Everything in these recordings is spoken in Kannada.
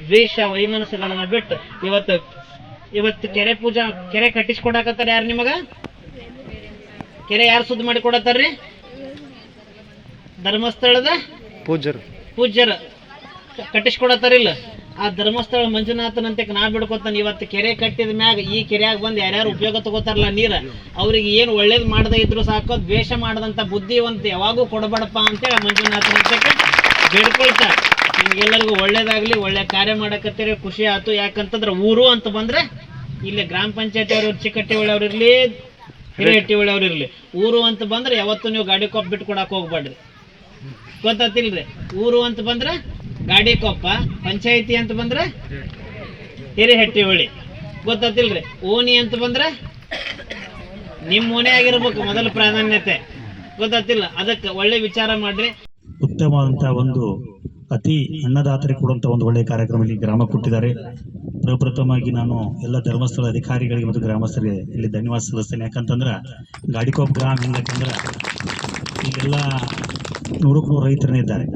ದ್ವೇಷ ವೈಮನಸ್ಸುಗಳನ್ನ ಬಿಟ್ಟು ಇವತ್ತು ಕೆರೆ ಪೂಜಾ ಕೆರೆ ಕಟ್ಟಿಸ್ಕೊಡಕತ್ತಾರ. ಯಾರು ನಿಮಗ ಕೆರೆ ಯಾರು ಶುದ್ಧ ಮಾಡಿ ಕೊಡತ್ತಾರ್ರಿ? ಧರ್ಮಸ್ಥಳದ ಪೂಜ್ಯರ ಕಟ್ಟಿಸ್ಕೊಡತ್ತಾರಿಲ್ಲ. ಆ ಧರ್ಮಸ್ಥಳ ಮಂಜುನಾಥನಂತೆ ನಾ ಬಿಡ್ಕೊತಾನೆ. ಇವತ್ತು ಕೆರೆ ಕಟ್ಟಿದ ಮ್ಯಾಗ ಈ ಕೆರೆಯಾಗ ಬಂದು ಯಾರ್ಯಾರು ಉಪಯೋಗ ತಗೋತಾರಲ್ಲ ನೀರ, ಅವ್ರಿಗೆ ಏನು ಒಳ್ಳೇದು ಮಾಡದೇ ಇದ್ರು ಸಾಕು, ದ್ವೇಷ ಮಾಡದಂತ ಬುದ್ಧಿವಂತ ಯಾವಾಗೂ ಕೊಡಬೇಡಪ್ಪ ಅಂತೇಳಿ ಮಂಜುನಾಥನಂತೆ ಬೇಡ್ಕೊಳ್ತಾರೆ. ನಿಮ್ಗೆಲ್ಲರಿಗೂ ಒಳ್ಳೇದಾಗ್ಲಿ, ಒಳ್ಳೆ ಕಾರ್ಯ ಮಾಡಕತ್ತೀರಿ, ಖುಷಿ ಆಯ್ತು. ಯಾಕಂತಂದ್ರೆ ಊರು ಅಂತ ಬಂದ್ರೆ ಇಲ್ಲಿ ಗ್ರಾಮ ಪಂಚಾಯತಿ ಅವರು, ಚಿಕ್ಕಟ್ಟಿ ಒಳ್ಳೆಯವ್ರು ಇರ್ಲಿ, ಹಿರಿಯಟ್ಟಿ ಒಳ್ಳೆಯವ್ರು ಇರ್ಲಿ, ಊರು ಅಂತ ಬಂದ್ರೆ ಯಾವತ್ತು ನೀವು ಗಾಡಿ ಕೊಪ್ಪ ಬಿಟ್ಟು ಕೊಡಕ್ ಹೋಗ್ಬೇಡ್ರಿ. ಗೊತ್ತಾತಿಲ್ರಿ? ಊರು ಅಂತ ಬಂದ್ರೆ ಗಾಡಿ ಕೊಪ್ಪ, ಪಂಚಾಯತಿ ಅಂತ ಬಂದ್ರೆ ಹಿರಿಹಟ್ಟಿ ಹೊಳಿ. ಗೊತ್ತಾತಿಲ್ರಿ? ಓಣಿ ಅಂತ ಬಂದ್ರೆ ನಿಮ್ಮ ಓಣಿ ಆಗಿರ್ಬೇಕು ಮೊದಲ ಪ್ರಾಧಾನ್ಯತೆ. ಗೊತ್ತಾತಿಲ್ಲ? ಅದಕ್ಕೆ ಒಳ್ಳೆ ವಿಚಾರ ಮಾಡ್ರಿ. ಉತ್ತಮವಾದಂತಹ ಒಂದು ಅತಿ ಅನ್ನದಾತರಿಗೆ ಕೊಡುವಂತ ಒಂದು ಒಳ್ಳೆಯ ಕಾರ್ಯಕ್ರಮ ಇಲ್ಲಿ ಗ್ರಾಮ ಕೊಟ್ಟಿದ್ದಾರೆ. ಪ್ರಪ್ರಥಮವಾಗಿ ನಾನು ಎಲ್ಲ ಧರ್ಮಸ್ಥಳ ಅಧಿಕಾರಿಗಳಿಗೆ ಮತ್ತು ಗ್ರಾಮಸ್ಥರಿಗೆ ಇಲ್ಲಿ ಧನ್ಯವಾದ ಸಲ್ಲಿಸ್ತೇನೆ. ಯಾಕಂತಂದ್ರೆ ಗಾಡಿಕೋಪ್ ಗ್ರಾಮ ಹೆಂಗಂತಂದ್ರೆ ಇಲ್ಲೆಲ್ಲ ನೂರಕ್ಕೆ ನೂರು ರೈತರೇ ಇದ್ದಾರೆ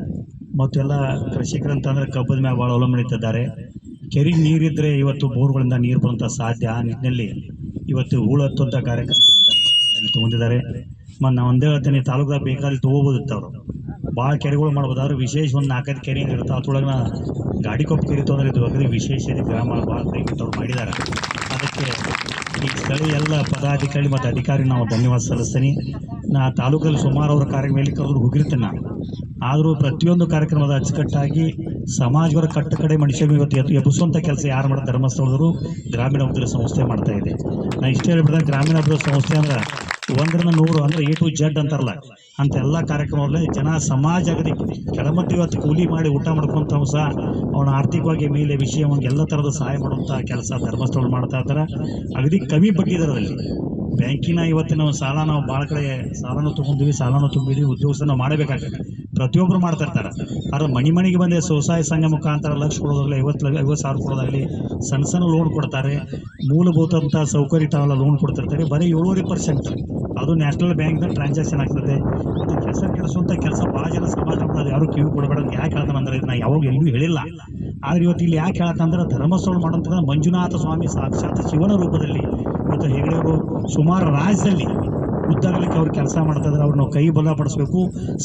ಮತ್ತು ಎಲ್ಲ ಕೃಷಿಕರಂತಂದ್ರೆ ಕಬ್ಬದ ಮ್ಯಾಗ ಭಾಳ ಅವಲಂಬನೆ ಇದ್ದಾರೆ. ಕೆರೆ ನೀರಿದ್ರೆ ಇವತ್ತು ಬೋರ್ಗಳಿಂದ ನೀರು ಬರುವಂಥ ಸಾಧ್ಯ. ಆ ನಿಟ್ಟಿನಲ್ಲಿ ಇವತ್ತು ಹೂಳತ್ತುವಂಥ ಕಾರ್ಯಕ್ರಮ ಧರ್ಮಸ್ಥಳದಲ್ಲಿ ತಗೊಂಡಿದ್ದಾರೆ. ಮತ್ತು ನಾವು ಒಂದೇ ಹೇಳ್ತೇನೆ, ತಾಲೂಕದಾಗ ಬೇಕಾದ್ರೆ ತೊಗೋಬೋದಿತ್ತು ಅವರು ಭಾಳ ಕೆರೆಗಳು ಮಾಡ್ಬೋದು. ಆದ್ರೆ ವಿಶೇಷ ಒಂದು 4-5 ಕೆರೆ ಇರುತ್ತೆ. ಅದ್ರೊಳಗೆ ಗಾಡಿಕೊಪ್ಪ ಕೆರೆ ತೊಂದರೆ ಇದು ಅಗದಿ ವಿಶೇಷ ಗ್ರಾಮ ಭಾಳ ದಯವಿಟ್ಟು ಅವ್ರು ಮಾಡಿದ್ದಾರೆ. ಅದಕ್ಕೆ ಈ ಸ್ಥಳೀಯ ಎಲ್ಲ ಪದಾಧಿಕಾರಿ ಮತ್ತು ಅಧಿಕಾರಿ ನಾವು ಧನ್ಯವಾದ ಸಲ್ಲಿಸ್ತೀನಿ. ನಾ ತಾಲೂಕಲ್ಲಿ ಸುಮಾರು ಅವರ ಕಾರ್ಯಕ್ರಮ ಎಲ್ಲಿ ಕರೆದ್ರು ಹೋಗಿರ್ತೇನೆ ನಾನು. ಆದರೂ ಪ್ರತಿಯೊಂದು ಕಾರ್ಯಕ್ರಮದ ಅಚ್ಚುಕಟ್ಟಾಗಿ ಸಮಾಜವರ ಕಟ್ಟ ಕಡೆ ಮನುಷ್ಯ ಇವತ್ತು ಎಬ್ಬಿಸುವಂಥ ಕೆಲಸ ಯಾರು ಮಾಡ್ತಾರೆ? ಧರ್ಮಸ್ಥಳದವರು ಗ್ರಾಮೀಣ ಅಭಿವೃದ್ಧಿ ಸಂಸ್ಥೆ ಮಾಡ್ತಾ ಇದೆ. ನಾ ಇಷ್ಟೇ ಹೇಳ್ಬಿಟ್ರೆ, ಗ್ರಾಮೀಣ ಅಭಿವೃದ್ಧಿ ಸಂಸ್ಥೆ ಅಂದ್ರೆ 1ರಿಂದ 100 ಅಂದ್ರೆ A to Z ಅಂತಾರಲ್ಲ, ಅಂತ ಎಲ್ಲ ಕಾರ್ಯಕ್ರಮದಲ್ಲಿ ಜನ ಸಮಾಜ ಅಗದಿ ಕೆಳಮಟ್ಟ ಇವತ್ತು ಕೂಲಿ ಮಾಡಿ ಊಟ ಮಾಡ್ಕೊಂತ ಸಹ ಅವನ ಆರ್ಥಿಕವಾಗಿ ಮೇಲೆ ವಿಷಯ ಎಲ್ಲ ಥರದ ಸಹಾಯ ಮಾಡುವಂಥ ಕೆಲಸ ಧರ್ಮಸ್ಥಳ ಮಾಡ್ತಾ ಇದ್ದಾರೆ. ಅಗದಿ ಕಮ್ಮಿ ಬಡ್ಡಿ ದರದಲ್ಲಿ ಬ್ಯಾಂಕಿನ ಇವತ್ತಿನ ಸಾಲ ನಾವು ಭಾಳ ಕಡೆ ಸಾಲನೂ ತೊಗೊಂಡಿವಿ, ಸಾಲನೂ ತುಂಬಿದ್ವಿ, ಉದ್ಯೋಗ ನಾವು ಮಾಡಬೇಕಾಗ್ತದೆ. ಪ್ರತಿಯೊಬ್ಬರು ಮಾಡ್ತಾ ಇರ್ತಾರೆ. ಆದ್ರೆ ಮನೆಗೆ ಬಂದೆ ಸ್ವಸಹಾಯ ಸಂಘ ಮುಖಾಂತರ ಲಕ್ಷ ಕೊಡೋದಾಗಲಿ 50,000 ಕೊಡೋದಾಗಲಿ ಸಣ್ಣ ಸಣ್ಣ ಲೋನ್ ಕೊಡ್ತಾರೆ. ಮೂಲಭೂತ ಸೌಕರ್ಯ ತಾವೆಲ್ಲ ಲೋನ್ ಕೊಡ್ತಿರ್ತಾರೆ. ಬರೀ 7% ಅದು ನ್ಯಾಷನಲ್ ಬ್ಯಾಂಕ್ನ ಟ್ರಾನ್ಸಾಕ್ಷನ್ ಆಗ್ತದೆ. ಮತ್ತು ಹೆಸರು ಕೆಡಿಸುವಂಥ ಕೆಲಸ ಭಾಳ ಜನ ಸಮಾಜ ಅದು ಯಾರು ಕಿವಿ ಕೊಡಬೇಡ ಅಂತ ಯಾಕೆ ಹೇಳ್ತಾನಂದ್ರೆ, ಇದನ್ನ ಯಾವಾಗ ಎಲ್ಲೂ ಹೇಳಿಲ್ಲ. ಆದರೆ ಇವತ್ತು ಇಲ್ಲಿ ಯಾಕೆ ಹೇಳ್ತಾನಂದ್ರೆ, ಧರ್ಮಸ್ಥಳ ಮಾಡೋಂಥ ಮಂಜುನಾಥ ಸ್ವಾಮಿ ಸಾಕ್ಷಾತ್ ಶಿವನ ರೂಪದಲ್ಲಿ ಇವತ್ತು ಹೆಗಡೆಯವರು ಸುಮಾರು ರಾಜ್ಯದಲ್ಲಿ ಉದ್ದಾಗಲಿಕ್ಕೆ ಅವ್ರು ಕೆಲಸ ಮಾಡ್ತಾ ಇದ್ದಾರೆ. ಅವ್ರು ನಾವು ಕೈ ಬಲಪಡಿಸ್ಬೇಕು.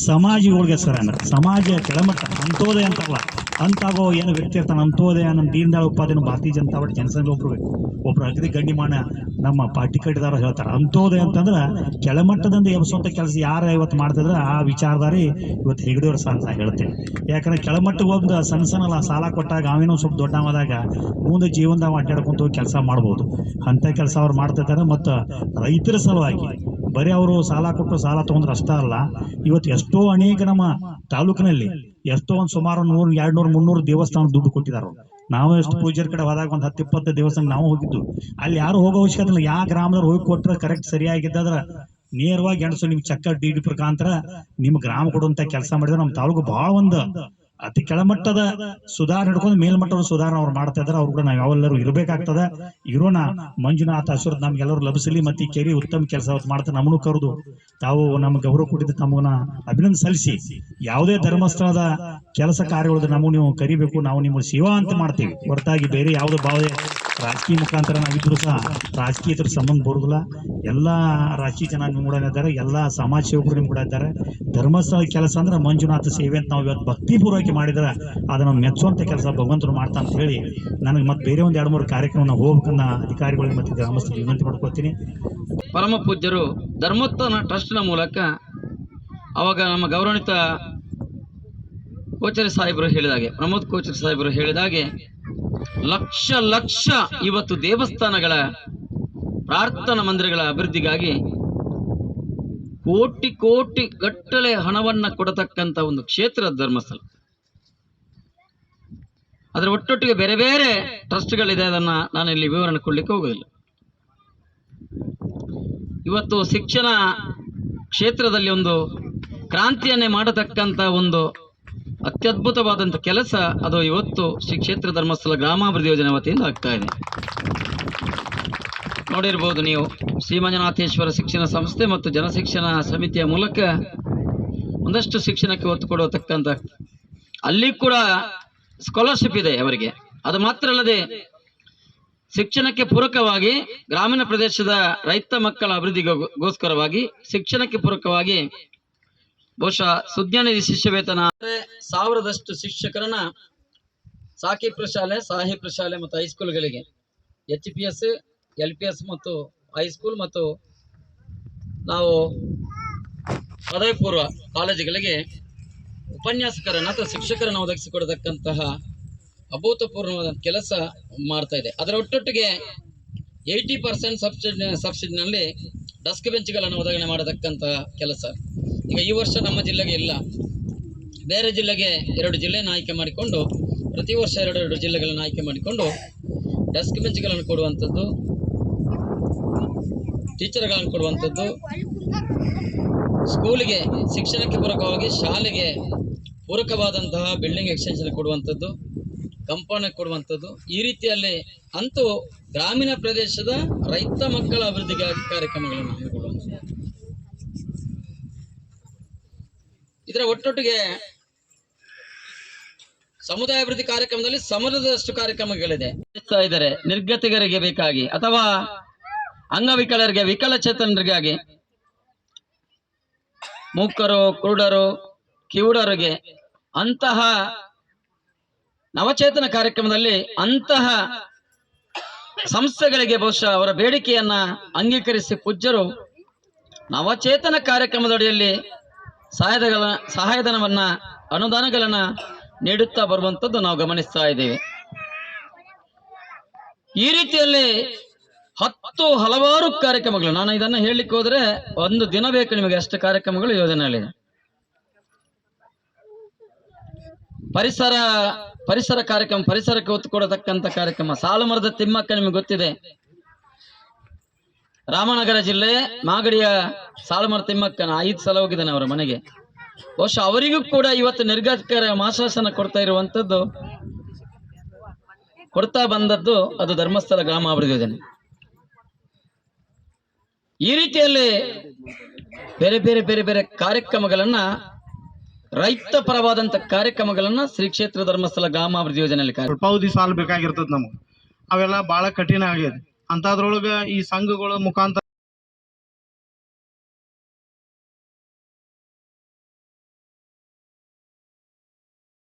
ಸಮಾಜಿಗಳಿಗೆ ಸರ್ ಅಂದ್ರೆ ಸಮಾಜ ಕೆಳಮಟ್ಟ ಅಂತ್ಯೋದಯ ಅಂತಲ್ಲ, ಅಂತಾಗೋ ಏನು ವ್ಯಕ್ತಿ ಇರ್ತಾನೆ ಅಂತ್ಯೋದಯ. ನಮ್ಮ ದೀನ್ ದಯಾಳ್ ಉಪಾಧ್ಯಾಯ ಭಾರತೀಯ ಜನತಾ ಪಾರ್ಟಿ ಜನಸಂಘ ಒಬ್ರು ಅಗದಿ ಗಣ್ಯಮಾನ ನಮ್ಮ ಪಾರ್ಟಿ ಕಟ್ಟಿದಾರ ಹೇಳ್ತಾರೆ. ಅಂತ್ಯೋದಯ ಅಂತಂದ್ರೆ ಕೆಳಮಟ್ಟದಿಂದ ಎಬ್ಬಿಸುವಂಥ ಕೆಲಸ ಯಾರು ಇವತ್ತು ಮಾಡ್ತಿದ್ರೆ ಆ ವಿಚಾರಧಾರಿ ಇವತ್ತು ಹೆಗಡೆಯವ್ರ ಸಹ ಅಂತ ಹೇಳ್ತೇನೆ. ಯಾಕಂದ್ರೆ ಕೆಳಮಟ್ಟಿಗೆ ಒಂದು ಸಣ್ಣ ಸಾಲ ಕೊಟ್ಟಾಗ ಅವೇನೋ ಸ್ವಲ್ಪ ದೊಡ್ಡವಾದಾಗ ಮುಂದೆ ಜೀವನದಾಗ ಅಡ್ಡಾಡ್ಕೊಂತ ಕೆಲಸ ಮಾಡ್ಬೋದು. ಅಂಥ ಕೆಲಸ ಅವ್ರು ಮಾಡ್ತಿರ್ತಾರೆ. ಮತ್ತು ರೈತರ ಸಲುವಾಗಿ ಬರೀ ಅವರು ಸಾಲ ಕೊಟ್ಟು ಸಾಲ ತೊಗೊಂಡ್ರೆ ಅಷ್ಟೇ ಅಲ್ಲ, ಇವತ್ತು ಎಷ್ಟೋ ಅನೇಕ ನಮ್ಮ ತಾಲೂಕಿನಲ್ಲಿ ಎಷ್ಟೋ ಒಂದು ಸುಮಾರು 100, 200, 300 ದೇವಸ್ಥಾನ ದುಡ್ಡು ಕೊಟ್ಟಿದ್ದಾರೆ. ನಾವು ಎಷ್ಟು ಪೂಜಾರ ಕಡೆ ಹೋದಾಗ ಒಂದು 10-20 ದೇವಸ್ಥಾನ ನಾವು ಹೋಗಿದ್ದು. ಅಲ್ಲಿ ಯಾರು ಹೋಗೋ ಅವಶ್ಯಕತೆ ಇಲ್ಲ. ಯಾವ ಗ್ರಾಮದವ್ರು ಹೋಗಿ ಕೊಟ್ಟರೆ ಕರೆಕ್ಟ್ ಸರಿಯಾಗಿದ್ದಾದ್ರೆ ನೇರವಾಗಿ ಎಣಸು ನಿಮ್ಗೆ ಚಕ್ಕ ಡಿ ಪ್ರಕಾಂತರ ನಿಮ್ಮ ಗ್ರಾಮ ಕೊಡುವಂಥ ಕೆಲಸ ಮಾಡಿದ್ರೆ ನಮ್ಮ ತಾಲೂಕು ಭಾಳ ಒಂದು ಅತಿ ಕೆಳಮಟ್ಟದ ಸುಧಾರಣೆ ಹಿಡ್ಕೊಂಡು ಮೇಲ್ಮಟ್ಟದ ಸುಧಾರಣೆ ಅವ್ರು ಮಾಡ್ತಾ ಇದ್ದಾರೆ. ಅವ್ರು ಕೂಡ ನಾವು ಯಾವೆಲ್ಲರೂ ಇರಬೇಕಾಗ್ತದೆ. ಇರೋಣ. ಮಂಜುನಾಥ ಆಶೀರ್ವಾದ ನಮ್ಗೆಲ್ಲರೂ ಲಭಿಸಲಿ. ಮತ್ತು ಈ ಕೆರೆ ಉತ್ತಮ ಕೆಲಸ ಮಾಡ್ತಾರೆ. ನಮ್ಮನ್ನು ಕರೆದು ತಾವು ನಮ್ಮ ಗೌರವ ಕೊಟ್ಟಿದ್ದು ತಮ್ಮನ್ನ ಅಭಿನಂದನೆ ಸಲ್ಲಿಸಿ, ಯಾವುದೇ ಧರ್ಮಸ್ಥಳದ ಕೆಲಸ ಕಾರ್ಯಗಳು ನಮಗೆ ನೀವು ಕರಿಬೇಕು, ನಾವು ನಿಮ್ಮ ಸೇವಾ ಅಂತ ಮಾಡ್ತೀವಿ ಹೊರತಾಗಿ ಬೇರೆ ಯಾವುದೇ ಭಾವನೆ ರಾಜಕೀಯ ಮುಖಾಂತರ ನಾವಿದ್ರು ಸಹ ರಾಜಕೀಯದ್ರ ಸಂಬಂಧ ಬರುವುದಿಲ್ಲ. ಎಲ್ಲ ರಾಜಕೀಯ ಜನ ನಿಮ್ಮ ಕೂಡ ಇದ್ದಾರೆ, ಎಲ್ಲ ಸಮಾಜ ಸೇವಕರು ನಿಮ್ಮ ಕೂಡ ಇದ್ದಾರೆ. ಧರ್ಮಸ್ಥಳ ಕೆಲಸ ಅಂದ್ರೆ ಮಂಜುನಾಥ ಸೇವೆ ಅಂತ ನಾವು ಇವತ್ತು ಭಕ್ತಿಪೂರ್ವಕ ಮಾಡಿದ್ರೆ ಅದನ್ನು ಮೆಚ್ಚುವಂಥ ಕೆಲಸ ಭಗವಂತರು ಮಾಡ್ತಾ ಅಂತ ಹೇಳಿ ನನಗೆ ಮತ್ತೆ ಬೇರೆ ಒಂದು 2-3 ಕಾರ್ಯಕ್ರಮ ನಾವು ಹೋಗ್ಬೇಕನ್ನ ಅಧಿಕಾರಿಗಳಿಗೆ ಮತ್ತು ಗ್ರಾಮಸ್ಥರಿಗೆ ವಿನಂತಿ ಮಾಡ್ಕೊಳ್ತೀನಿ. ಪರಮ ಪೂಜ್ಯರು ಧರ್ಮೋತ್ಥಾನ ಟ್ರಸ್ಟ್ನ ಮೂಲಕ ಅವಾಗ ನಮ್ಮ ಗೌರವಾನ್ವಿತ ಕೋಚರಿ ಸಾಹೇಬರು ಹೇಳಿದಾಗೆ, ಪ್ರಮೋದ್ ಕೋಚರಿ ಸಾಹೇಬರು ಹೇಳಿದಾಗೆ ಲಕ್ಷ ಇವತ್ತು ದೇವಸ್ಥಾನಗಳ ಪ್ರಾರ್ಥನಾ ಮಂದಿರಗಳ ಅಭಿವೃದ್ಧಿಗಾಗಿ ಕೋಟಿ ಗಟ್ಟಲೆ ಹಣವನ್ನ ಕೊಡತಕ್ಕಂತ ಒಂದು ಕ್ಷೇತ್ರ ಧರ್ಮಸ್ಥಳ. ಅದರ ಒಟ್ಟೊಟ್ಟಿಗೆ ಬೇರೆ ಬೇರೆ ಟ್ರಸ್ಟ್ಗಳಿದೆ. ಅದನ್ನ ನಾನು ಇಲ್ಲಿ ವಿವರಣೆ ಕೊಡ್ಲಿಕ್ಕೆ ಹೋಗೋದಿಲ್ಲ. ಇವತ್ತು ಶಿಕ್ಷಣ ಕ್ಷೇತ್ರದಲ್ಲಿ ಒಂದು ಕ್ರಾಂತಿಯನ್ನೇ ಮಾಡತಕ್ಕಂತ ಒಂದು ಅತ್ಯದ್ಭುತವಾದಂಥ ಕೆಲಸ ಅದು ಇವತ್ತು ಶ್ರೀ ಕ್ಷೇತ್ರ ಧರ್ಮಸ್ಥಳ ಗ್ರಾಮಾಭಿವೃದ್ಧಿ ಯೋಜನೆ ವತಿಯಿಂದ ಆಗ್ತಾ ಇದೆ. ನೋಡಿರ್ಬೋದು ನೀವು, ಶ್ರೀ ಮಂಜುನಾಥೇಶ್ವರ ಶಿಕ್ಷಣ ಸಂಸ್ಥೆ ಮತ್ತು ಜನಶಿಕ್ಷಣ ಸಮಿತಿಯ ಮೂಲಕ ಒಂದಷ್ಟು ಶಿಕ್ಷಣಕ್ಕೆ ಒತ್ತು ಕೊಡತಕ್ಕಂಥ, ಅಲ್ಲಿ ಕೂಡ ಸ್ಕಾಲರ್ಶಿಪ್ ಇದೆ ಅವರಿಗೆ. ಅದು ಮಾತ್ರ ಅಲ್ಲದೆ ಶಿಕ್ಷಣಕ್ಕೆ ಪೂರಕವಾಗಿ ಗ್ರಾಮೀಣ ಪ್ರದೇಶದ ರೈತ ಮಕ್ಕಳ ಅಭಿವೃದ್ಧಿಗೋಸ್ಕರವಾಗಿ ಶಿಕ್ಷಣಕ್ಕೆ ಪೂರಕವಾಗಿ ಬಹುಶಃ ಸುಜ್ಞಾನಿಧಿ ಶಿಷ್ಯ ವೇತನ 1000ದಷ್ಟು ಶಿಕ್ಷಕರನ್ನ ಸಾಕಿ ಪ್ರಶಾಲೆ, ಸಾಹಿ ಪ್ರಶಾಲೆ ಮತ್ತು ಹೈಸ್ಕೂಲ್ಗಳಿಗೆ HPS, LPS ಮತ್ತು ಹೈಸ್ಕೂಲ್ ಮತ್ತು ನಾವು ಪದವಿ ಪೂರ್ವ ಕಾಲೇಜುಗಳಿಗೆ ಉಪನ್ಯಾಸಕರನ್ನು ಅಥವಾ ಶಿಕ್ಷಕರನ್ನು ಒದಗಿಸಿಕೊಡತಕ್ಕಂತಹ ಅಭೂತಪೂರ್ವವಾದ ಕೆಲಸ ಮಾಡ್ತಾ ಇದೆ. ಅದರ ಒಟ್ಟೊಟ್ಟಿಗೆ 80% ಸಬ್ಸಿಡಿನಲ್ಲಿ ಡೆಸ್ಕ್ ಬೆಂಚ್ಗಳನ್ನು ಒದಗಣೆ ಮಾಡತಕ್ಕಂತಹ ಕೆಲಸ ಈಗ ಈ ವರ್ಷ ನಮ್ಮ ಜಿಲ್ಲೆಗೆ ಇಲ್ಲ, ಬೇರೆ ಜಿಲ್ಲೆಗೆ 2 ಜಿಲ್ಲೆಯನ್ನು ಆಯ್ಕೆ ಮಾಡಿಕೊಂಡು ಪ್ರತಿ ವರ್ಷ 2 ಜಿಲ್ಲೆಗಳನ್ನು ಆಯ್ಕೆ ಮಾಡಿಕೊಂಡು ಡೆಸ್ಕ್ ಬೆಂಚ್ಗಳನ್ನು ಕೊಡುವಂಥದ್ದು, ಟೀಚರ್ಗಳನ್ನು ಕೊಡುವಂಥದ್ದು, ಸ್ಕೂಲಿಗೆ ಶಿಕ್ಷಣಕ್ಕೆ ಪೂರಕವಾಗಿ ಶಾಲೆಗೆ ಪೂರಕವಾದಂತಹ ಬಿಲ್ಡಿಂಗ್ ಎಕ್ಸ್ಟೆನ್ಷನ್ ಕೊಡುವಂಥದ್ದು, ಕಂಪನಿ ಕೊಡುವಂಥದ್ದು. ಈ ರೀತಿಯಲ್ಲಿ ಅಂತೂ ಗ್ರಾಮೀಣ ಪ್ರದೇಶದ ರೈತ ಮಕ್ಕಳ ಅಭಿವೃದ್ಧಿಗಾಗಿ ಕಾರ್ಯಕ್ರಮಗಳನ್ನು ಹಮ್ಮಿಕೊಳ್ಳುವಂಥದ್ದು. ಇದರ ಒಟ್ಟೊಟ್ಟಿಗೆ ಸಮುದಾಯ ಅಭಿವೃದ್ಧಿ ಕಾರ್ಯಕ್ರಮದಲ್ಲಿ ಸಮರದಷ್ಟು ಕಾರ್ಯಕ್ರಮಗಳಿದೆ. ಇದ್ದಾರೆ ನಿರ್ಗತಿಕರಿಗೆ ಬೇಕಾಗಿ ಅಥವಾ ಅಂಗವಿಕಲರಿಗೆ, ವಿಕಲಚೇತನರಿಗಾಗಿ, ಮೂಕರು, ಕುರುಡರು, ಕಿವುಡರಿಗೆ ಅಂತಹ ನವಚೇತನ ಕಾರ್ಯಕ್ರಮದಲ್ಲಿ ಅಂತಹ ಸಂಸ್ಥೆಗಳಿಗೆ ಬಹುಶಃ ಅವರ ಬೇಡಿಕೆಯನ್ನ ಅಂಗೀಕರಿಸಿ ಪೂಜ್ಯರು ನವಚೇತನ ಕಾರ್ಯಕ್ರಮದಡಿಯಲ್ಲಿ ಸಹಾಯಧನವನ್ನ, ಅನುದಾನಗಳನ್ನ ನೀಡುತ್ತಾ ಬರುವಂಥದ್ದು ನಾವು ಗಮನಿಸ್ತಾ ಇದ್ದೇವೆ. ಈ ರೀತಿಯಲ್ಲಿ ಹಲವಾರು ಕಾರ್ಯಕ್ರಮಗಳು, ನಾನು ಇದನ್ನು ಹೇಳಲಿಕ್ಕೆ ಹೋದ್ರೆ ಒಂದು ದಿನ ಬೇಕು ನಿಮಗೆ, ಅಷ್ಟು ಕಾರ್ಯಕ್ರಮಗಳು ಯೋಜನೆಯಲ್ಲಿದೆ. ಪರಿಸರ ಕಾರ್ಯಕ್ರಮ, ಪರಿಸರಕ್ಕೆ ಒತ್ತು ಕೊಡತಕ್ಕಂಥ ಕಾರ್ಯಕ್ರಮ. ಸಾಲು ಮರದ ತಿಮ್ಮಕ್ಕ ನಿಮಗೆ ಗೊತ್ತಿದೆ, ರಾಮನಗರ ಜಿಲ್ಲೆ ಮಾಗಡಿಯ ಸಾಲುಮರ ತಿಮ್ಮಕ್ಕನ 5 ಸಲ ಹೋಗಿದ್ದಾನೆ ಅವರ ಮನೆಗೆ. ಬಹುಶಃ ಅವರಿಗೂ ಕೂಡ ಇವತ್ತು ನಿರ್ಗತಿಕರ ಮಾಶಾಸನ ಕೊಡ್ತಾ ಬಂದದ್ದು ಅದು ಧರ್ಮಸ್ಥಳ ಗ್ರಾಮಾಭಿವೃದ್ಧಿ ಯೋಜನೆ. ಈ ರೀತಿಯಲ್ಲಿ ಬೇರೆ ಬೇರೆ ಕಾರ್ಯಕ್ರಮಗಳನ್ನ, ರೈತ ಪರವಾದಂತ ಕಾರ್ಯಕ್ರಮಗಳನ್ನ ಶ್ರೀ ಕ್ಷೇತ್ರ ಧರ್ಮಸ್ಥಳ ಗ್ರಾಮಾಭಿವೃದ್ಧಿ ಯೋಜನೆಯಲ್ಲಿ ಅಲ್ಪಾವಧಿ ಸಾಲ ಬೇಕಾಗಿರ್ತದ ನಮಗೆ. ಅವೆಲ್ಲ ಬಹಳ ಕಠಿಣ ಆಗ್ಯದ. ಅಂತದ್ರೊಳಗ ಈ ಸಂಘಗಳ ಮುಖಾಂತರ